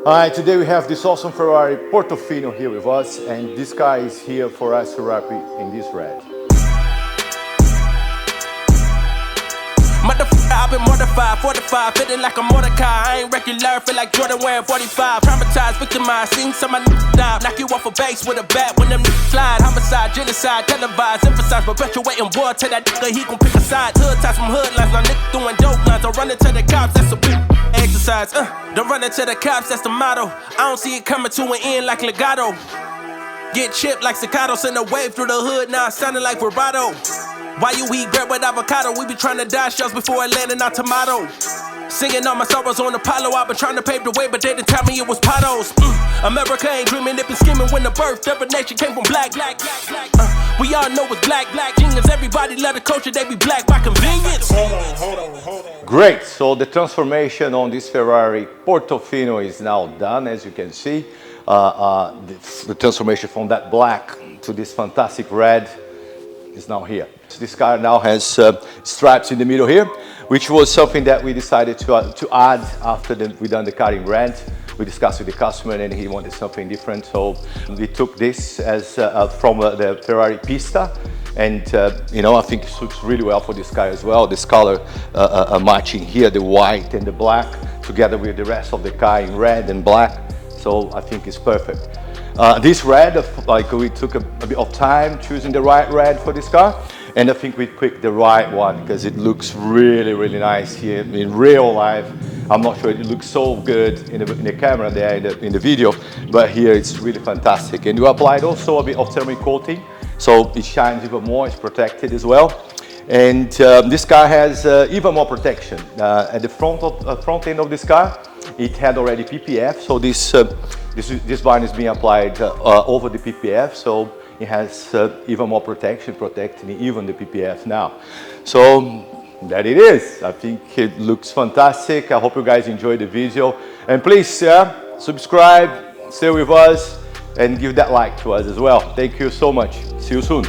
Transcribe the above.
Alright, today we have this awesome Ferrari Portofino here with us, and this guy is here for us to wrap it in this red. I've been mortified, fortified, feeling like a Mordecai. I ain't regular, feel like Jordan wearing 45. Traumatized, victimized, seen some of my die. Knock you off a base with a bat when them slide. Homicide, genocide, televised, emphasize, perpetuating war. Tell that nigga he gon' pick a side. Hood ties from hood lines, my nigga doing dope lines. Don't run into the cops, that's a big exercise. Don't run into the cops, that's the motto. I don't see it coming to an end like legato. Get chipped like staccato, send a wave through the hood, now it sounding like vibrato. Why you eat bread with avocado? We be trying to die shells before it landing our tomato. Singing all my sorrows on Apollo. I've been trying to pave the way, but they didn't tell me it was potholes. America ain't dreaming, they been scheming when the birth of a nation came from black. We all know it's black. Genius, everybody love the culture, they be black by convenience. Hold on. Great, so the transformation on this Ferrari Portofino is now done, as you can see. The transformation from that black to this fantastic red is now here. So this car now has stripes in the middle here, which was something that we decided to add after we done the car in red. We discussed with the customer and he wanted something different, so we took this as from the Ferrari Pista, and I think it suits really well for this car as well. This color matching here, the white and the black, together with the rest of the car in red and black. So I think it's perfect. This red, we took a bit of time choosing the right red for this car, and I think we picked the right one because it looks really nice here in real life. I'm not sure it looks so good in the camera there in the video, but here it's really fantastic. And we applied also a bit of thermal coating, so it shines even more, it's protected as well. And this car has even more protection. At the front end of this car, it had already PPF, so this bind is being applied over the PPF, so it has even more protection, protecting even the PPF now. So that it is. I think it looks fantastic. I hope you guys enjoyed the video, and please subscribe, stay with us, and give that like to us as well. Thank you so much. See you soon.